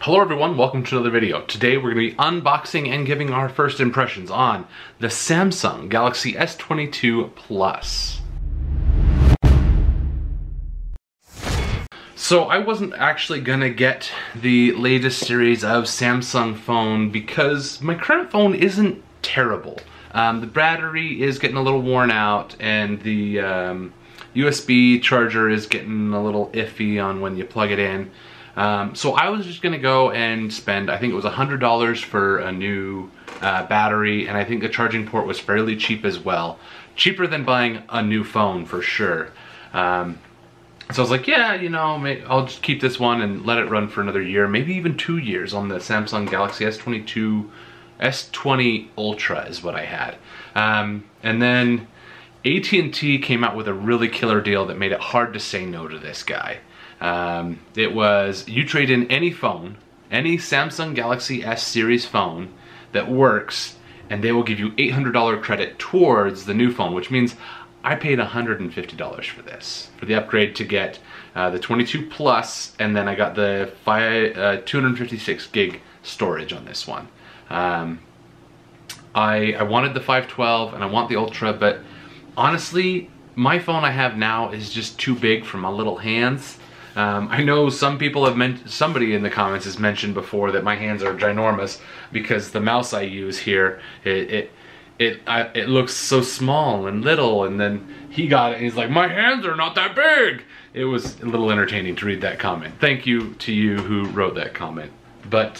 Hello everyone, welcome to another video. Today we're going to be unboxing and giving our first impressions on the Samsung Galaxy S22 Plus. So I wasn't actually gonna get the latest series of Samsung phone because my current phone isn't terrible. The battery is getting a little worn out and the USB charger is getting a little iffy on when you plug it in. So I was just gonna go and spend, I think it was $100 for a new battery, and I think the charging port was fairly cheap as well. Cheaper than buying a new phone for sure. So I was like, yeah, you know, I'll just keep this one and let it run for another year, maybe even 2 years on the Samsung Galaxy S22, S20 Ultra is what I had. And then AT&T came out with a really killer deal that made it hard to say no to this guy. It was, you trade in any phone, any Samsung Galaxy S series phone that works, and they will give you $800 credit towards the new phone, which means I paid $150 for this, for the upgrade to get the 22 Plus, and then I got the 256 gig storage on this one. I wanted the 512 and I want the Ultra, but honestly, my phone I have now is just too big for my little hands. I know some people have somebody in the comments has mentioned before that my hands are ginormous because the mouse I use here, it looks so small and little, and then he got it and he's like, my hands are not that big. It was a little entertaining to read that comment. Thank you to you who wrote that comment. But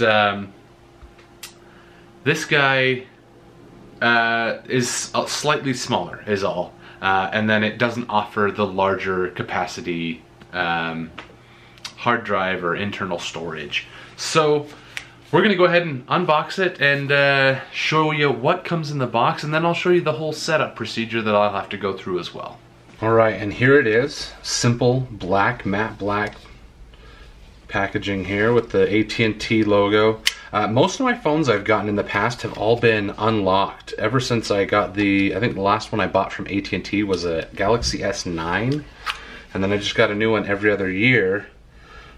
this guy is slightly smaller is all. And then it doesn't offer the larger capacity hard drive or internal storage. So we're gonna go ahead and unbox it and show you what comes in the box, and then I'll show you the whole setup procedure that I'll have to go through as well. Alright, and here it is. Simple black, matte black packaging here with the AT&T logo. Most of my phones I've gotten in the past have all been unlocked ever since I got I think the last one I bought from AT&T was a Galaxy S9, and then I just got a new one every other year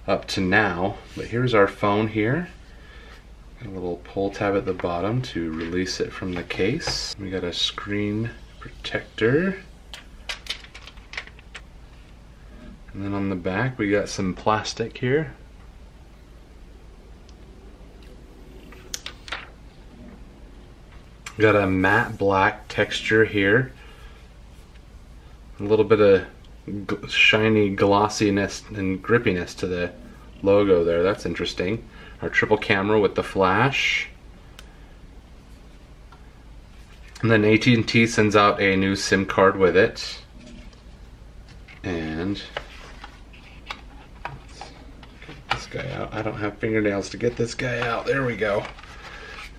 up to now. But here's our phone here. Got a little pull tab at the bottom to release it from the case. We got a screen protector. And then on the back we got some plastic here. Got a matte black texture here. A little bit of shiny glossiness and grippiness to the logo there. That's interesting. Our triple camera with the flash. And then AT&T sends out a new SIM card with it. And let's get this guy out. I don't have fingernails to get this guy out. There we go.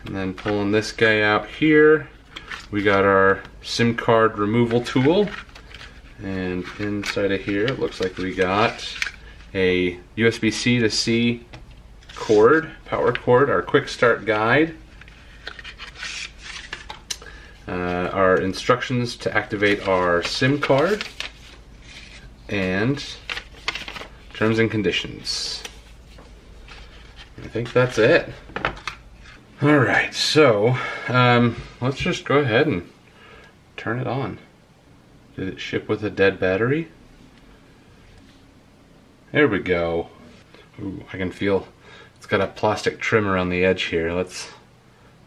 And then pulling this guy out here, we got our SIM card removal tool. And inside of here, it looks like we got a USB-C to C cord, power cord, our quick start guide, our instructions to activate our SIM card, and terms and conditions. I think that's it. Alright, so let's just go ahead and turn it on. Did it ship with a dead battery? There we go. Ooh, I can feel it's got a plastic trim around the edge here. Let's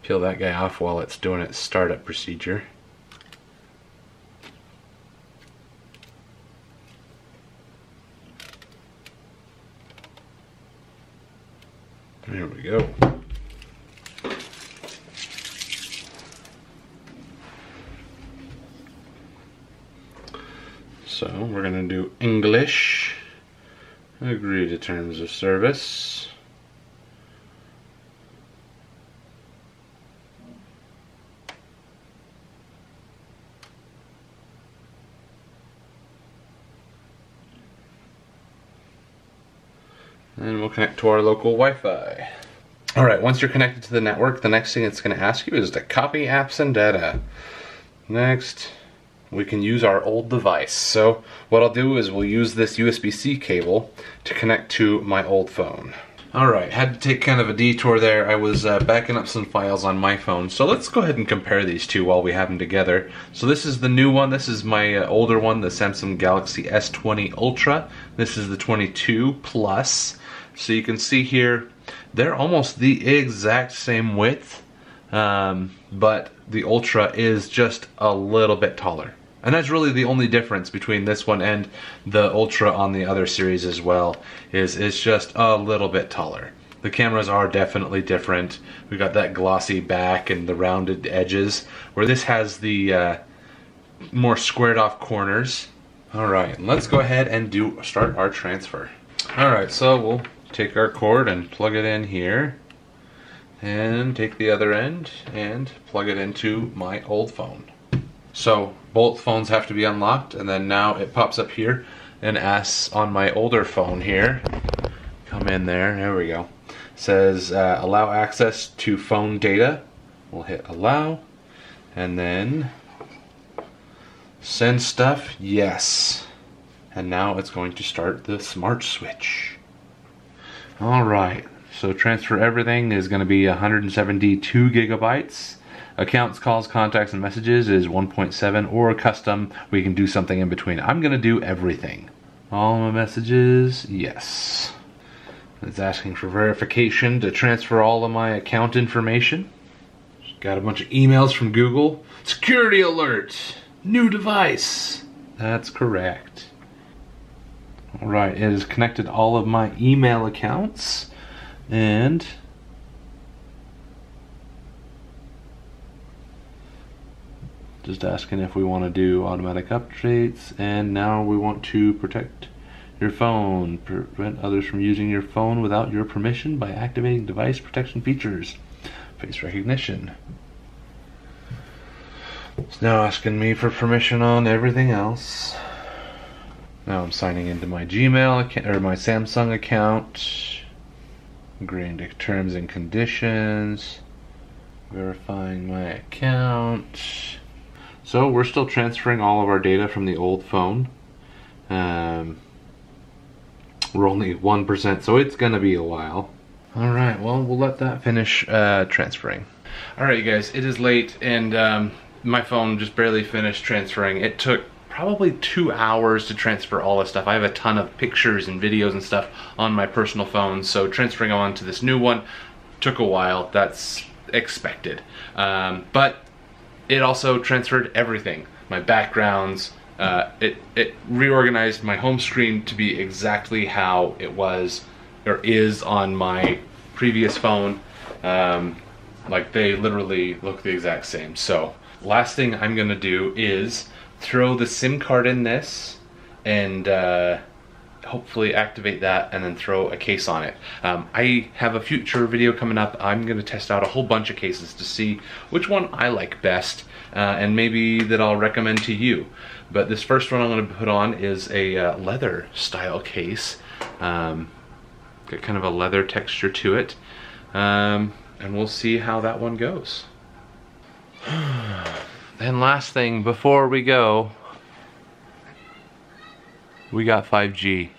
peel that guy off while it's doing its startup procedure. There we go. So we're going to do English, agree to terms of service. And we'll connect to our local Wi-Fi. Alright, once you're connected to the network, the next thing it's going to ask you is to copy apps and data. Next, we can use our old device. So what I'll do is we'll use this USB-C cable to connect to my old phone. Alright, had to take kind of a detour there. I was backing up some files on my phone. So let's go ahead and compare these two while we have them together. So this is the new one. This is my older one, the Samsung Galaxy S20 Ultra. This is the 22 Plus. So you can see here, they're almost the exact same width, but the Ultra is just a little bit taller. And that's really the only difference between this one and the Ultra on the other series as well, is it's just a little bit taller. The cameras are definitely different. We got that glossy back and the rounded edges, where this has the more squared off corners. Alright, let's go ahead and start our transfer. Alright, so we'll take our cord and plug it in here, and take the other end and plug it into my old phone. So both phones have to be unlocked, and then now it pops up here and asks on my older phone here, come in there we go, says allow access to phone data. We'll hit allow, and then send stuff, yes. And now it's going to start the smart switch. Alright, so transfer everything is going to be 172 gigabytes. Accounts, calls, contacts, and messages is 1.7, or custom, we can do something in between. I'm going to do everything. All my messages, yes. It's asking for verification to transfer all of my account information. Got a bunch of emails from Google. Security alert! New device! That's correct. Alright, it has connected all of my email accounts, and just asking if we want to do automatic updates, and now we want to protect your phone, prevent others from using your phone without your permission by activating device protection features, face recognition. It's now asking me for permission on everything else. Now I'm signing into my Gmail account, or my Samsung account, agreeing to terms and conditions, verifying my account. So we're still transferring all of our data from the old phone. We're only 1%, so it's gonna be a while. Alright, well, we'll let that finish transferring. Alright, you guys, it is late, and my phone just barely finished transferring. It took probably 2 hours to transfer all this stuff. I have a ton of pictures and videos and stuff on my personal phone, so transferring on to this new one took a while. That's expected. But it also transferred everything. My backgrounds, it reorganized my home screen to be exactly how it was or is on my previous phone. Like, they literally look the exact same. So last thing I'm gonna do is throw the SIM card in this and hopefully activate that, and then throw a case on it. I have a future video coming up. I'm going to test out a whole bunch of cases to see which one I like best, and maybe that I'll recommend to you. But this first one I'm going to put on is a leather style case. Got kind of a leather texture to it, and we'll see how that one goes. And last thing before we go, we got 5G.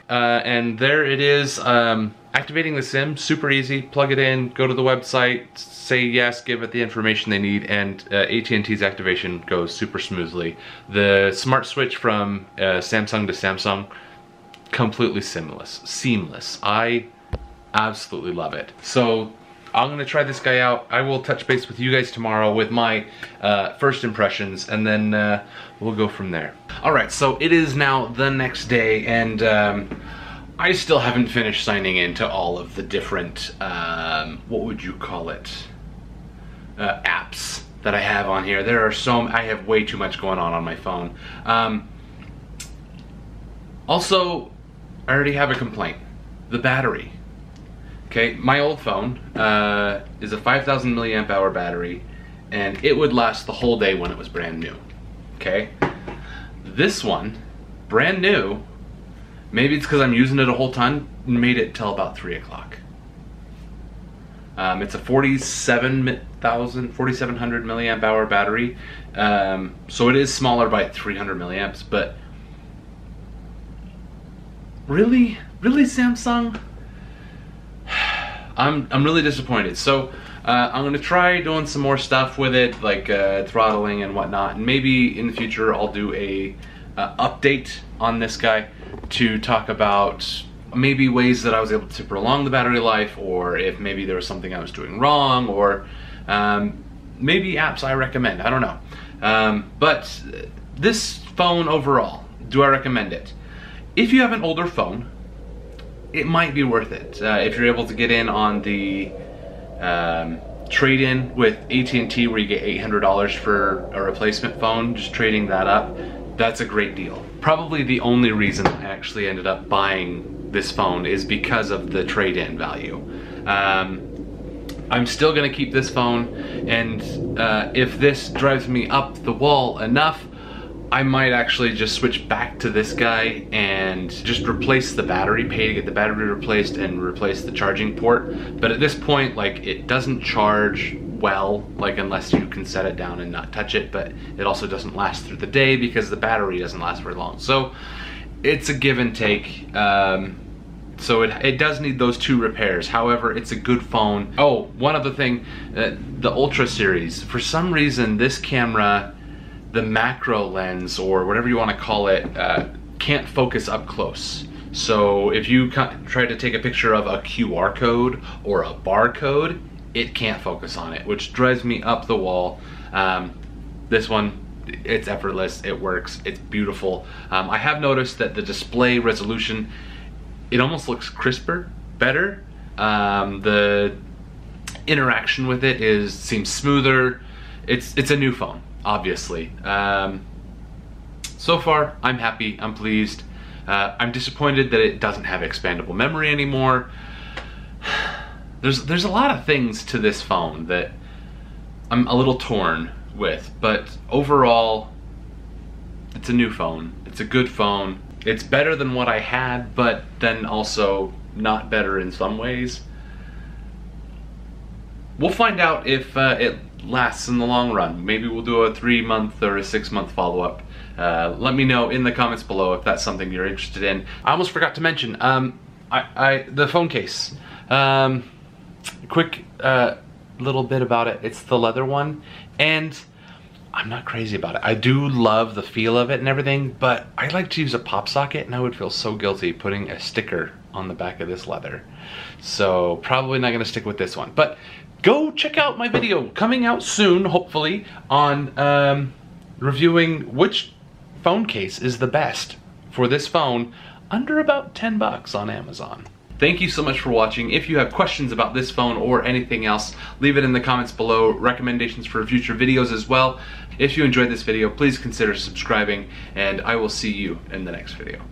And there it is, activating the SIM, super easy. Plug it in, go to the website, say yes, give it the information they need, and AT&T's activation goes super smoothly. The smart switch from Samsung to Samsung, completely seamless. I absolutely love it. So I'm gonna try this guy out. I will touch base with you guys tomorrow with my first impressions, and then we'll go from there. Alright, so it is now the next day, and I still haven't finished signing into all of the different, what would you call it, apps that I have on here. There are I have way too much going on my phone. Also, I already have a complaint. The battery. Okay, my old phone is a 5,000 milliamp hour battery, and it would last the whole day when it was brand new. Okay, this one, brand new, maybe it's because I'm using it a whole ton, made it till about 3 o'clock. It's a 4,700 milliamp hour battery, so it is smaller by 300 milliamps, but really, Samsung? I'm really disappointed. So I'm gonna try doing some more stuff with it, like throttling and whatnot, and maybe in the future I'll do a update on this guy to talk about maybe ways that I was able to prolong the battery life, or if maybe there was something I was doing wrong, or maybe apps I recommend. I don't know. But this phone overall, do I recommend it? If you have an older phone, it might be worth it. If you're able to get in on the trade-in with AT&T where you get $800 for a replacement phone, just trading that up, that's a great deal. Probably the only reason I actually ended up buying this phone is because of the trade-in value. I'm still gonna keep this phone, and if this drives me up the wall enough, I might actually just switch back to this guy and just replace the battery, pay to get the battery replaced and replace the charging port. But at this point, like, it doesn't charge well, like, unless you can set it down and not touch it, but it also doesn't last through the day because the battery doesn't last very long. So it's a give and take. So it does need those two repairs. However, it's a good phone. Oh, one other thing, the Ultra series. For some reason, this camera, the macro lens, or whatever you want to call it, can't focus up close. So if you try to take a picture of a QR code or a barcode, it can't focus on it, which drives me up the wall. This one, it's effortless, it works, it's beautiful. I have noticed that the display resolution, it almost looks crisper, better. The interaction with it seems smoother. It's a new phone, obviously. So far, I'm happy, I'm pleased. I'm disappointed that it doesn't have expandable memory anymore. There's a lot of things to this phone that I'm a little torn with, but overall, it's a new phone. It's a good phone. It's better than what I had, but then also not better in some ways. We'll find out if it lasts in the long run. Maybe we'll do a 3-month or a 6-month follow-up. Let me know in the comments below if that's something you're interested in. I almost forgot to mention the phone case. Quick little bit about it. It's the leather one, and I'm not crazy about it. I do love the feel of it and everything, but I like to use a pop socket, and I would feel so guilty putting a sticker on the back of this leather. So probably not gonna stick with this one, but go check out my video coming out soon, hopefully, on reviewing which phone case is the best for this phone under about 10 bucks on Amazon. Thank you so much for watching. If you have questions about this phone or anything else, leave it in the comments below. Recommendations for future videos as well. If you enjoyed this video, please consider subscribing, and I will see you in the next video.